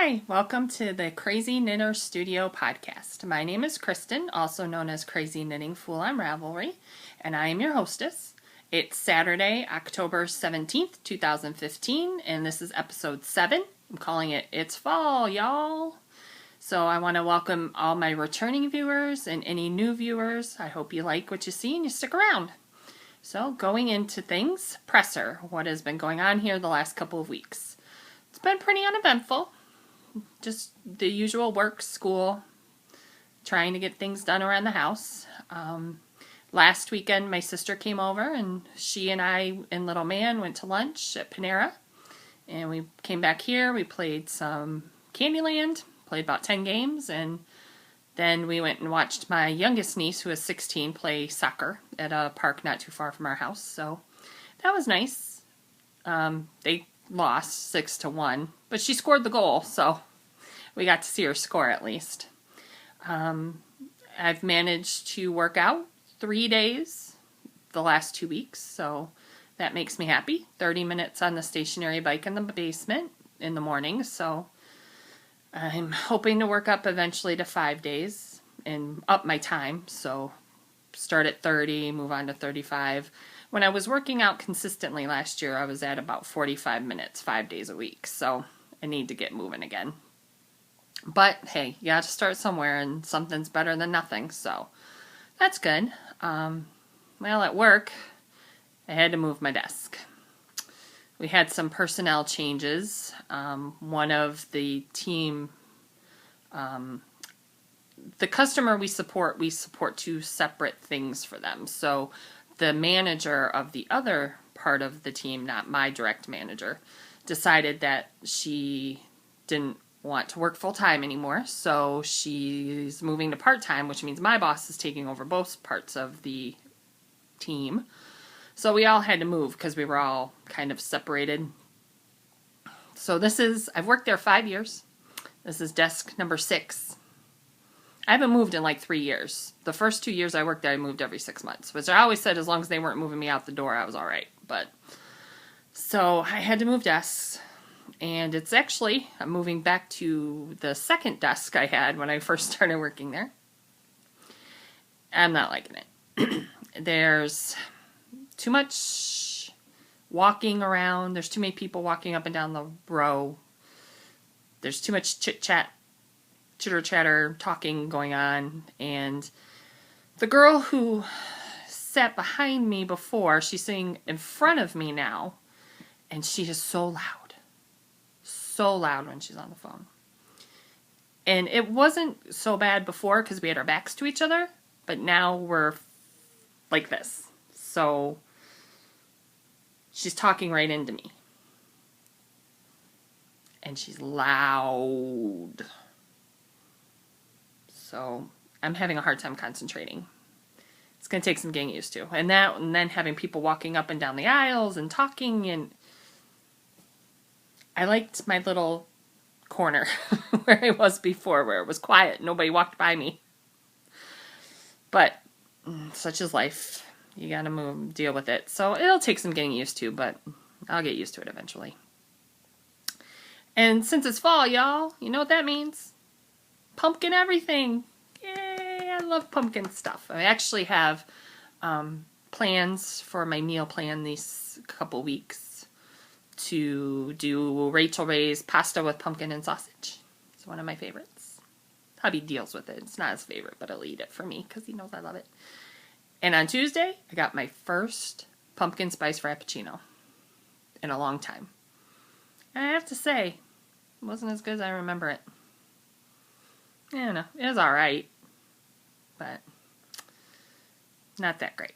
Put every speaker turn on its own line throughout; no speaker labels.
Hi, welcome to the Crazy Knitter Studio podcast. My name is Kristen, also known as Crazy Knitting Fool on Ravelry, and I am your hostess. It's Saturday, October 17th, 2015, and this is episode 7. I'm calling it It's Fall, y'all. So I want to welcome all my returning viewers and any new viewers. I hope you like what you see and you stick around. So going into things, Presser, what has been going on here the last couple of weeks. It's been pretty uneventful. Just the usual work, school, trying to get things done around the house. Last weekend, my sister came over, and she and I and little man went to lunch at Panera. And we came back here, we played some Candyland, played about 10 games, and then we went and watched my youngest niece, who is 16, play soccer at a park not too far from our house. So that was nice. They lost 6-1, but she scored the goal, so we got to see her score at least. I've managed to work out 3 days the last 2 weeks, so that makes me happy. 30 minutes on the stationary bike in the basement in the morning, so I'm hoping to work up eventually to 5 days and up my time, so start at 30, move on to 35. When I was working out consistently last year, I was at about 45 minutes, 5 days a week. So I need to get moving again. But hey, you got to start somewhere, and something's better than nothing. So that's good. Well, at work, I had to move my desk. We had some personnel changes. One of the team, the customer we support 2 separate things for them. So the manager of the other part of the team, not my direct manager, decided that she didn't want to work full-time anymore, so she's moving to part-time, which means my boss is taking over both parts of the team. So we all had to move because we were all kind of separated. So I've worked there 5 years. This is desk number 6. I haven't moved in like 3 years. The first 2 years I worked there, I moved every 6 months, which I always said as long as they weren't moving me out the door, I was all right. But so I had to move desks, and I'm moving back to the second desk I had when I first started working there. I'm not liking it. There's too much walking around. There's too many people walking up and down the row. There's too much chitter chatter, talking going on, and the girl who sat behind me before, she's sitting in front of me now, and she is so loud when she's on the phone. And it wasn't so bad before because we had our backs to each other, but now we're like this. So she's talking right into me, and she's loud. So I'm having a hard time concentrating. It's going to take some getting used to. And then having people walking up and down the aisles and talking. And I liked my little corner where I was before, where it was quiet. Nobody walked by me. But such is life. You got to deal with it. So it'll take some getting used to, but I'll get used to it eventually. And since it's fall, y'all, you know what that means? Pumpkin everything. Yay, I love pumpkin stuff. I actually have plans for my meal plan these couple weeks to do Rachel Ray's pasta with pumpkin and sausage. It's one of my favorites. Hubby deals with it. It's not his favorite, but he'll eat it for me because he knows I love it. And on Tuesday, I got my first pumpkin spice frappuccino in a long time. And I have to say, it wasn't as good as I remember it. I don't know. It was alright, but not that great.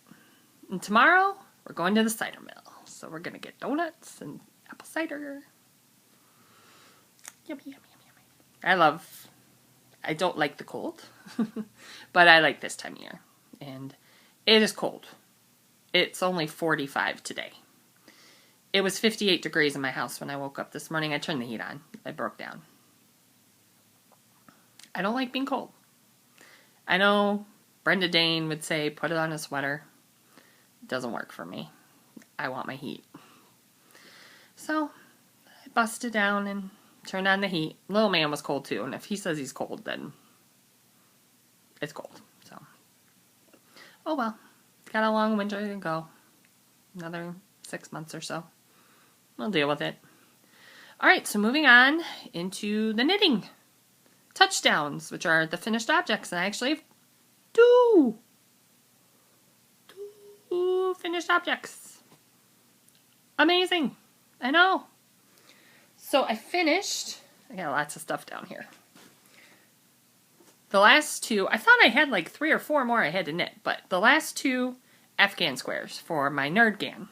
And tomorrow, we're going to the cider mill. So we're going to get donuts and apple cider. Yummy, yummy, yummy, yummy. I don't like the cold, but I like this time of year. And it is cold. It's only 45 today. It was 58 degrees in my house when I woke up this morning. I turned the heat on. I broke down. I don't like being cold. I know Brenda Dane would say, put it on a sweater. It doesn't work for me. I want my heat. So I busted down and turned on the heat. Little man was cold too, and if he says he's cold, then it's cold. So, oh well. Got a long winter to go. Another 6 months or so. We'll deal with it. Alright, so moving on into the knitting. Touchdowns, which are the finished objects. And I actually have two finished objects. Amazing. I know. So I got lots of stuff down here. The last two, I thought I had like 3 or 4 more I had to knit, but the last two Afghan squares for my Nerdgan.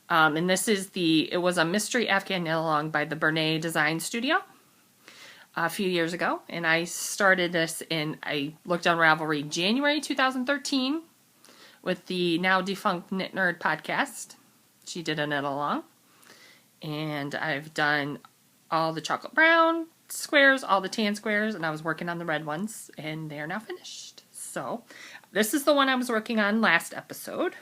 And this is it was a mystery Afghan knit along by the Bernay Design Studio a few years ago. And I started this I looked on Ravelry January 2013 with the now defunct Knit Nerd podcast. She did a knit along. And I've done all the chocolate brown squares, all the tan squares, and I was working on the red ones, and they are now finished. So, this is the one I was working on last episode.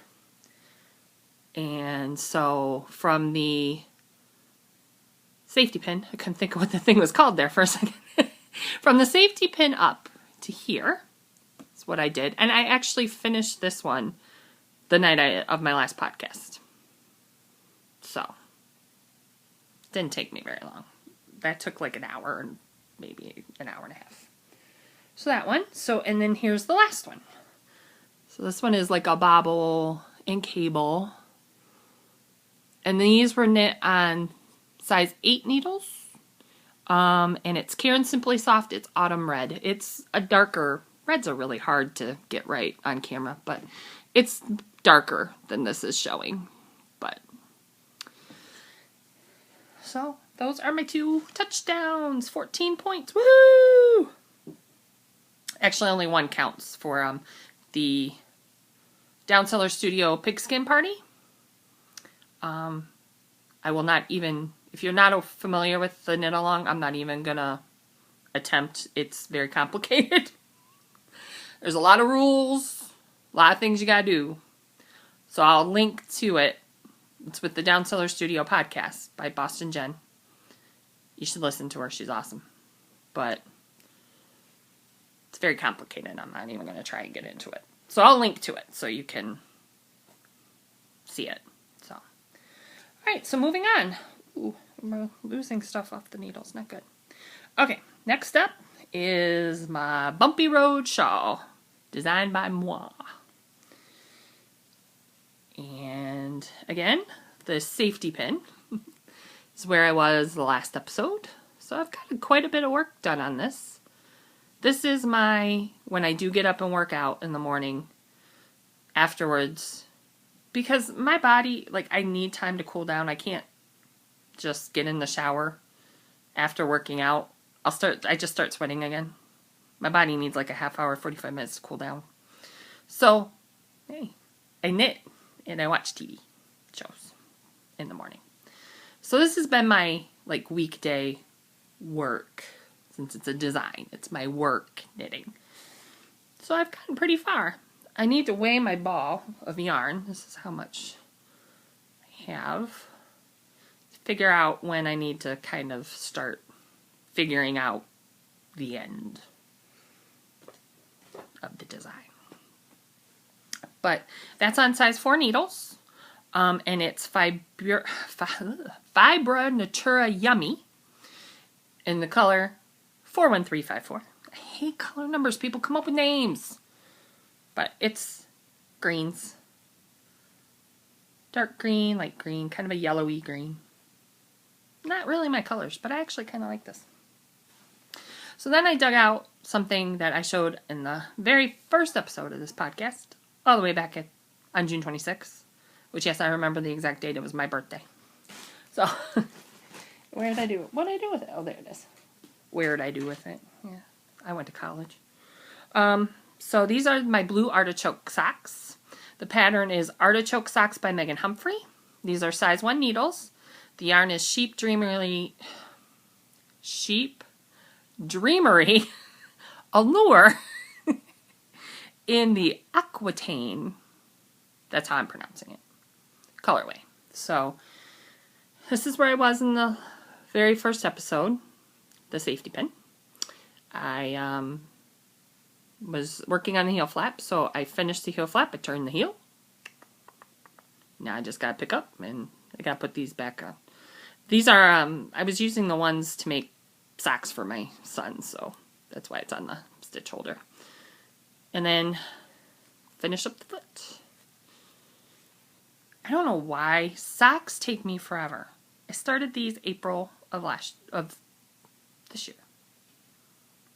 And so, from the safety pin, I couldn't think of what the thing was called there for a second. From the safety pin up to here is what I did. And I actually finished this one the night of my last podcast. So, didn't take me very long. That took like an hour and maybe an hour and a half. So that one. So, and then here's the last one. So this one is like a bobble and cable. And these were knit on size 8 needles. And it's Caron Simply Soft. It's Autumn Red. It's a darker, reds are really hard to get right on camera, but it's darker than this is showing. But, so those are my 2 touchdowns. 14 points. Woohoo! Actually, only one counts for the Downseller Studio Pigskin Party. I will not even, if you're not familiar with the knit along, I'm not even gonna attempt. It's very complicated. There's a lot of rules, a lot of things you gotta do. So I'll link to it. It's with the Downseller Studio podcast by Boston Jen. You should listen to her. She's awesome. But it's very complicated. I'm not even going to try and get into it. So I'll link to it so you can see it. So, all right. So moving on. Ooh, I'm losing stuff off the needles. Not good. Okay. Next up is my Bumpy Road shawl, designed by moi. And again, the safety pin is where I was the last episode. So I've got quite a bit of work done on this. This is when I do get up and work out in the morning afterwards, because my body, like, I need time to cool down. I can't just get in the shower after working out. I just start sweating again. My body needs like a half hour, 45 minutes to cool down. So, hey, I knit and I watch TV shows in the morning. So this has been my, like, weekday work. Since it's a design, it's my work knitting. So I've gotten pretty far. I need to weigh my ball of yarn. This is how much I have. To figure out when I need to kind of start figuring out the end of the design. But that's on size 4 needles. And it's Fibra Natura Yummy in the color 41354. I hate color numbers. People come up with names. But it's greens. Dark green, light green, kind of a yellowy green. Not really my colors, but I actually kind of like this. So then I dug out something that I showed in the very first episode of this podcast, all the way back on June 26th. Which, yes, I remember the exact date. It was my birthday. So, where did I do it? What did I do with it? Oh, there it is. Where did I do with it? Yeah, I went to college. So these are my blue artichoke socks. The pattern is Artichoke Socks by Megan Humphrey. These are size 1 needles. The yarn is Sheep Dreamery Allure in the Aquitaine. That's how I'm pronouncing it. Colorway. So, this is where I was in the very first episode, the safety pin, I was working on the heel flap, so I finished the heel flap, I turned the heel. Now I just gotta pick up, and I gotta put these back on. These are, I was using the ones to make socks for my son, so that's why it's on the stitch holder. And then finish up the foot. I don't know why socks take me forever. I started these April of this year.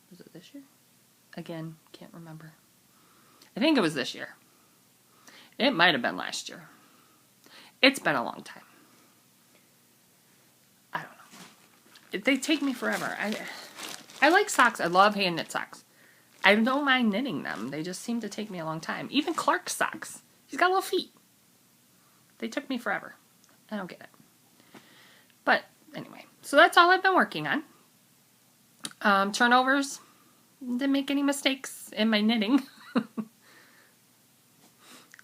Was it this year? Again, can't remember. I think it was this year. It might have been last year. It's been a long time. I don't know. They take me forever. I like socks. I love hand knit socks. I don't mind knitting them. They just seem to take me a long time. Even Clark's socks. He's got little feet. They took me forever. I don't get it. But anyway, so that's all I've been working on. Turnovers. Didn't make any mistakes in my knitting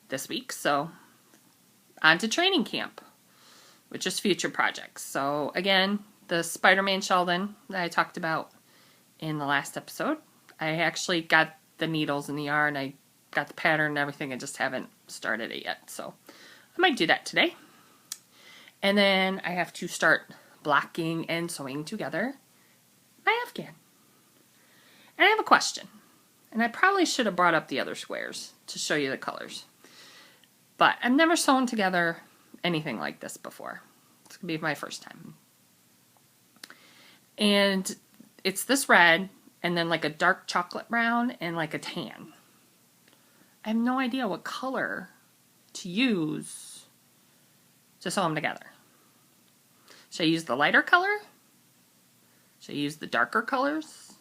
this week. So on to training camp, which is future projects. So again, the Spider-Man Sheldon that I talked about in the last episode. I actually got the needles and the yarn. I got the pattern and everything. I just haven't started it yet. So I might do that today. And then I have to start blocking and sewing together my Afghan. And I have a question. And I probably should have brought up the other squares to show you the colors. But I've never sewn together anything like this before. It's going to be my first time. And it's this red, and then like a dark chocolate brown, and like a tan. I have no idea what color to use to sew them together. Should I use the lighter color? Should I use the darker colors?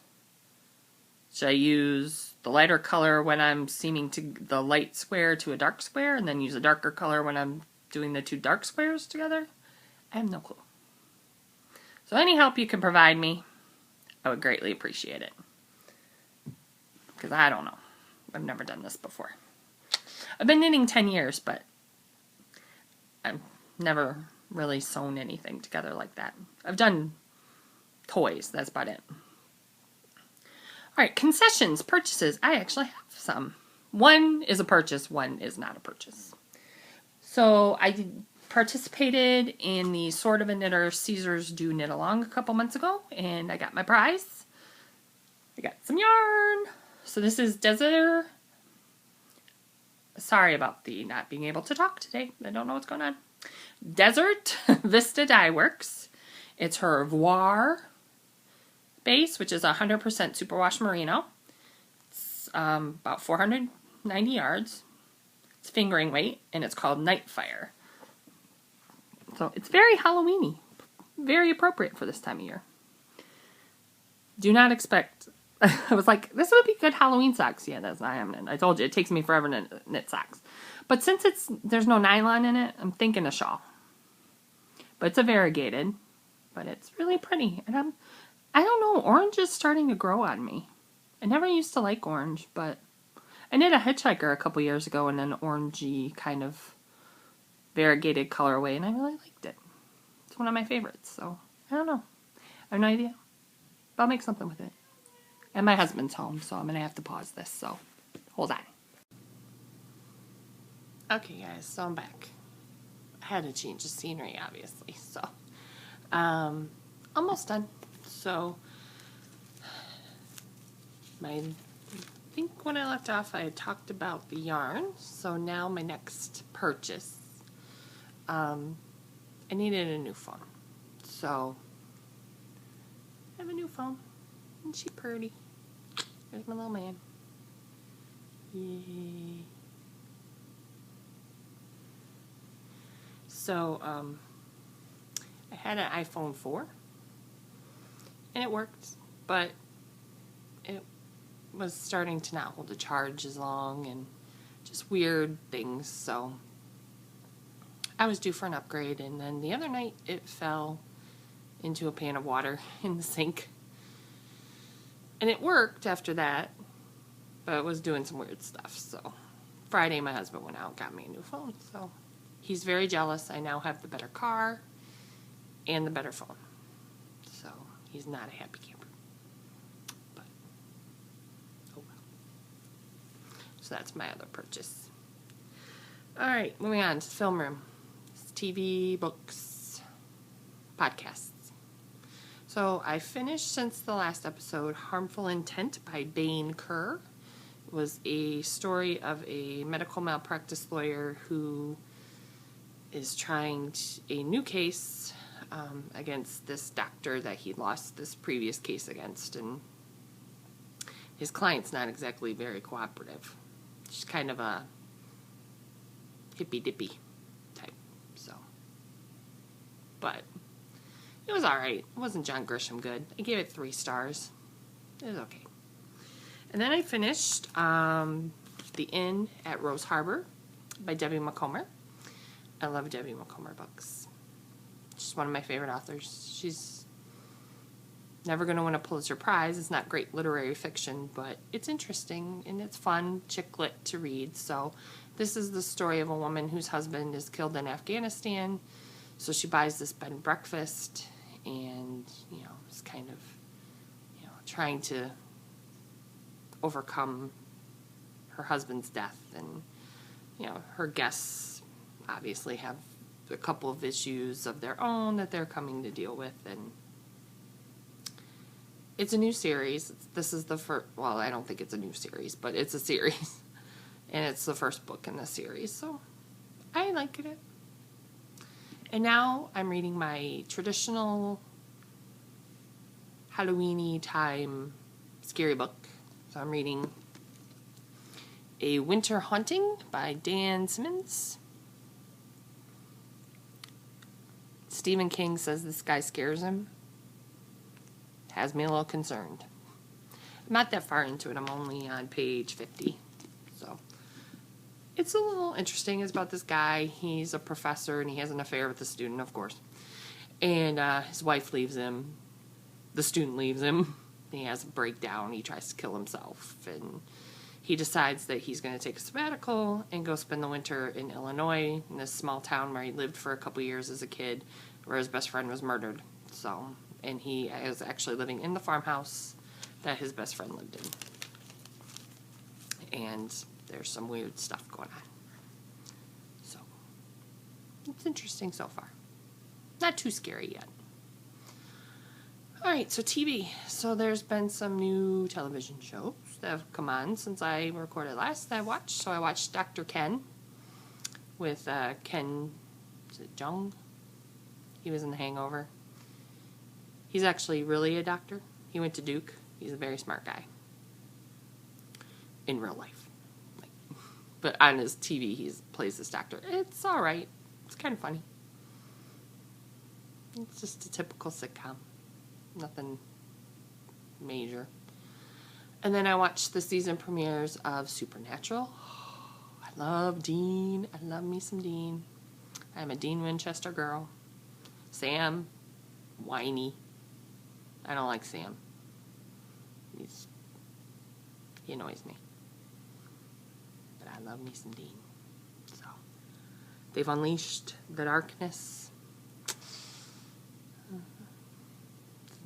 Should I use the lighter color when I'm seaming to the light square to a dark square, and then use a darker color when I'm doing the two dark squares together? I have no clue. So any help you can provide me, I would greatly appreciate it. Because I don't know. I've never done this before. I've been knitting 10 years, but I've never really sewn anything together like that. I've done toys, that's about it. Alright, concessions, purchases. I actually have some. One is a purchase, one is not a purchase. So I participated in the Sort of a Knitter Caesars Do Knit Along a couple months ago, and I got my prize. I got some yarn. So this is Desert. Sorry about the not being able to talk today. I don't know what's going on. Desert Vista Dye Works. It's her Voir base, which is 100% superwash merino. It's about 490 yards. It's fingering weight, and it's called Nightfire. So it's very Halloween-y. Very appropriate for this time of year. Do not expect... I was like, this would be good Halloween socks. Yeah, that's I am. I told you, it takes me forever to knit socks. But since there's no nylon in it, I'm thinking a shawl. But it's a variegated. But it's really pretty. And I don't know, orange is starting to grow on me. I never used to like orange, but I knit a hitchhiker a couple years ago in an orangey kind of variegated colorway, and I really liked it. It's one of my favorites, so I don't know. I have no idea. But I'll make something with it. And my husband's home, so I'm going to have to pause this, so hold on. Okay, guys, so I'm back. I had to change the scenery, obviously, so almost done. So I think when I left off, I had talked about the yarn. So now my next purchase, I needed a new phone. So I have a new phone. Isn't she pretty? There's my little man. Yay. So I had an iPhone 4. And it worked, but it was starting to not hold the charge as long and just weird things. So I was due for an upgrade, and then the other night it fell into a pan of water in the sink. And it worked after that, but it was doing some weird stuff. So Friday my husband went out and got me a new phone. So he's very jealous. I now have the better car and the better phone. He's not a happy camper. But, oh well. So that's my other purchase. Alright, moving on to Film Room. It's TV, books, podcasts. So I finished, since the last episode, Harmful Intent by Bain Kerr. It was a story of a medical malpractice lawyer who is trying a new case against this doctor that he lost this previous case against, and his client's not exactly very cooperative. She's kind of a hippy-dippy type, so. But it was alright. It wasn't John Grisham good. I gave it 3 stars. It was okay. And then I finished The Inn at Rose Harbor by Debbie Macomber. I love Debbie Macomber books. She's one of my favorite authors. She's never going to win a Pulitzer Prize. It's not great literary fiction, but it's interesting and it's fun, chick lit to read. So this is the story of a woman whose husband is killed in Afghanistan. So she buys this bed and breakfast and, is kind of, trying to overcome her husband's death. And, her guests obviously have a couple of issues of their own that they're coming to deal with. And it's a new series. This is the first, well, I don't think it's a new series, but it's a series. And it's the first book in the series, so I like it. And now I'm reading my traditional Halloween-y time scary book. So I'm reading A Winter Haunting by Dan Simmons. Stephen King says this guy scares him. Has me a little concerned. I'm not that far into it. I'm only on page 50. So it's a little interesting. It's about this guy. He's a professor and he has an affair with a student, of course. And his wife leaves him. The student leaves him. He has a breakdown. He tries to kill himself. And he decides that he's going to take a sabbatical and go spend the winter in Illinois, in this small town where he lived for a couple years as a kid, where his best friend was murdered. So, and he is actually living in the farmhouse that his best friend lived in. And there's some weird stuff going on. So, it's interesting so far. Not too scary yet. Alright, so TV. So there's been some new television shows that have come on since I recorded last that I watched. So I watched Dr. Ken with Ken, is it Jeong? He was in The Hangover. He's actually really a doctor. He went to Duke. He's a very smart guy. In real life. But on his TV, he plays this doctor. It's alright. It's kind of funny. It's just a typical sitcom. Nothing major. And then I watched the season premieres of Supernatural. I love Dean. I love me some Dean. I'm a Dean Winchester girl. Sam, whiny. I don't like Sam. He annoys me. But I love me some Dean. So, they've unleashed the darkness.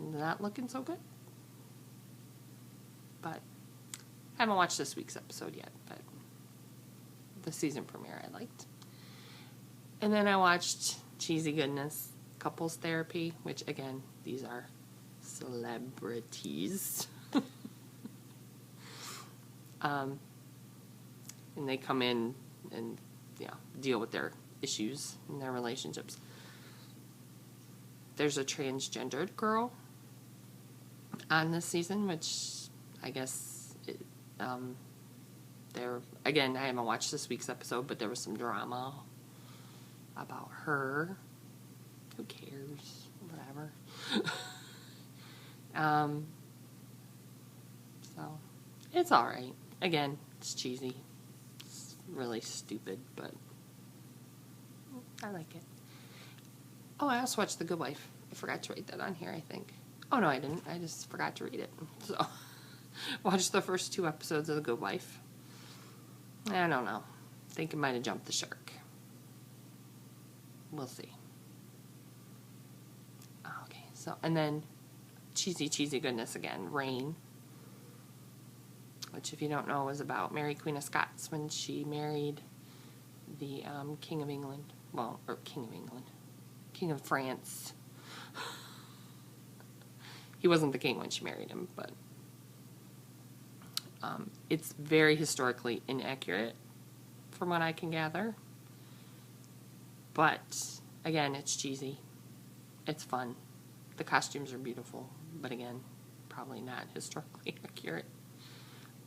Not looking so good. But I haven't watched this week's episode yet, but the season premiere I liked. And then I watched Cheesy Goodness, Couples Therapy, which again, these are celebrities. And they come in and deal with their issues in their relationships. There's a transgendered girl on this season, which I guess again, I haven't watched this week's episode, but there was some drama about her. Who cares? Whatever. So it's alright. Again, it's cheesy. It's really stupid, but I like it. Oh, I also watched The Good Wife. I forgot to write that on here, I think. Oh, no, I didn't. I just forgot to read it. So, watched the first 2 episodes of The Good Wife. I don't know. I think it might have jumped the shark. We'll see. Okay, so, and then cheesy goodness again. Rain. Which, if you don't know, was about Mary Queen of Scots when she married the King of England. Well, or King of England. King of France. He wasn't the king when she married him, but it's very historically inaccurate from what I can gather. But, again, it's cheesy. It's fun. The costumes are beautiful, but again, probably not historically accurate.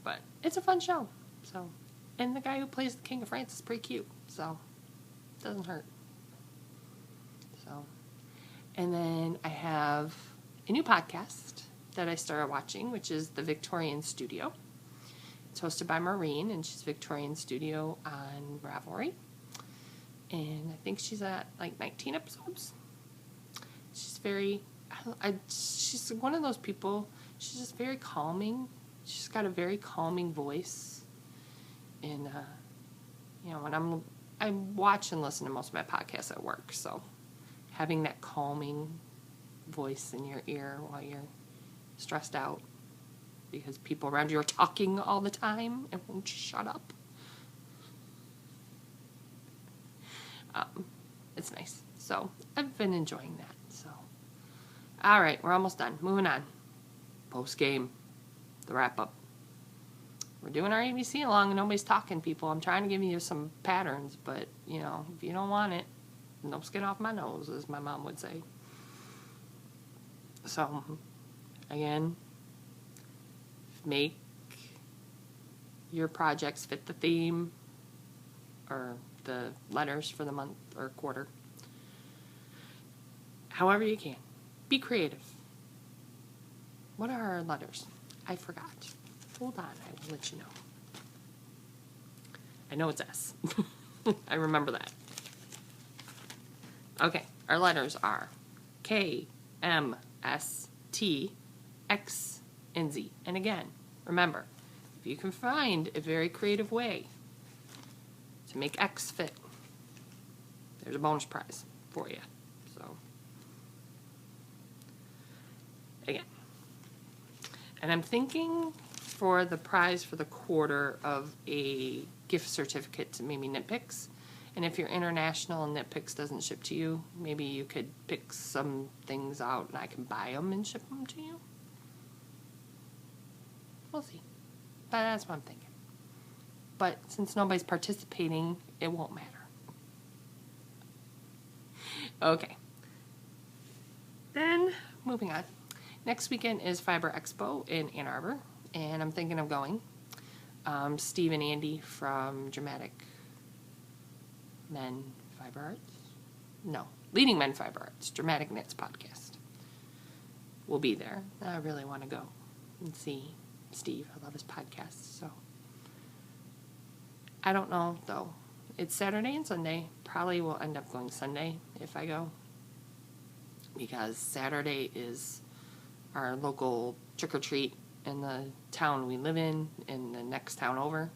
But it's a fun show. So, and the guy who plays the King of France is pretty cute, so it doesn't hurt. So, and then I have a new podcast that I started watching, which is The Victorian Studio. It's hosted by Maureen, and she's Victorian Studio on Ravelry. And I think she's at like 19 episodes. She's she's one of those people, she's just very calming. She's got a very calming voice. And, when I watch and listen to most of my podcasts at work, so having that calming voice in your ear while you're stressed out because people around you are talking all the time and won't shut up. It's nice. So, I've been enjoying that. So, all right, we're almost done. Moving on. Post game. The wrap up. We're doing our ABC along and nobody's talking, people. I'm trying to give you some patterns, but, if you don't want it, no skin off my nose, as my mom would say. So, again, make your projects fit the theme or the letters for the month or quarter. However you can. Be creative. What are our letters? I forgot. Hold on, I will let you know. I know it's S. I remember that. Okay, our letters are K, M, S, T, X, and Z. And again, remember, if you can find a very creative way to make X fit, there's a bonus prize for you. So, again. And I'm thinking for the prize for the quarter of a gift certificate to maybe Knitpicks. And if you're international and Knitpicks doesn't ship to you, maybe you could pick some things out and I can buy them and ship them to you. We'll see. But that's what I'm thinking. But since nobody's participating, it won't matter. Okay. Then, moving on. Next weekend is Fiber Expo in Ann Arbor, and I'm thinking of going. Steve and Andy from Leading Men Fiber Arts, Dramatic Knits podcast, will be there. I really want to go and see Steve. I love his podcast, so. I don't know, though. It's Saturday and Sunday. Probably will end up going Sunday if I go, because Saturday is our local trick-or-treat in the town we live in the next town over.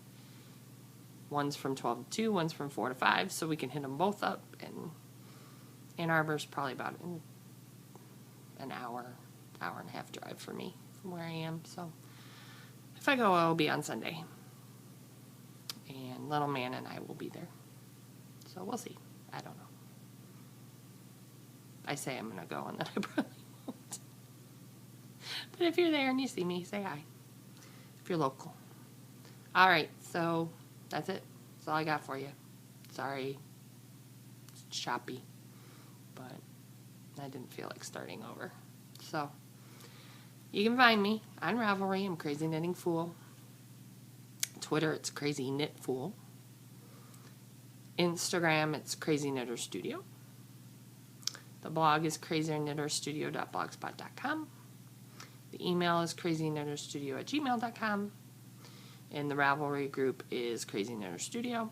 One's from 12 to 2, one's from 4 to 5, so we can hit them both up. And Ann Arbor's probably about an hour and a half drive for me from where I am. So if I go, I'll be on Sunday. And Little Man and I will be there. So we'll see. I don't know. I say I'm going to go and then I probably won't. But if you're there and you see me, say hi. If you're local. Alright, so that's it. That's all I got for you. Sorry. It's choppy. But I didn't feel like starting over. So, you can find me on Ravelry. I'm Crazy Knitting Fool. Twitter, it's Crazy Knit Fool. Instagram, it's Crazy Knitter Studio. The blog is crazyknitterstudio.blogspot.com. The email is crazyknitterstudio@gmail.com. And the Ravelry group is Crazy Knitter Studio.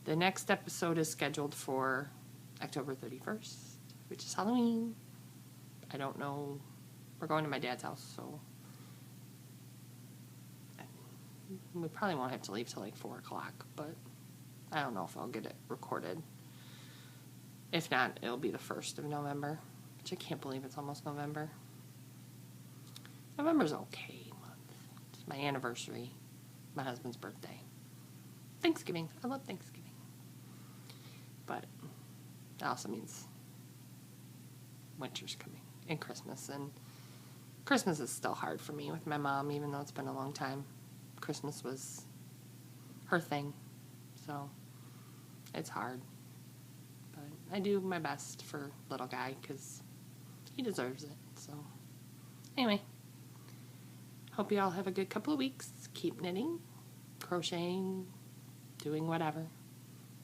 The next episode is scheduled for October 31st, which is Halloween. I don't know. We're going to my dad's house, so we probably won't have to leave till like 4 o'clock, but I don't know if I'll get it recorded. If not, it'll be the 1st of November, which I can't believe it's almost November. November's okay month. It's my anniversary, my husband's birthday. Thanksgiving. I love Thanksgiving. But it also means winter's coming and Christmas. And Christmas is still hard for me with my mom, even though it's been a long time. Christmas was her thing. So it's hard. But I do my best for little guy because he deserves it. So anyway, hope you all have a good couple of weeks. Keep knitting, crocheting, doing whatever.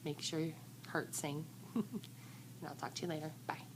Make sure your heart sing. And I'll talk to you later. Bye.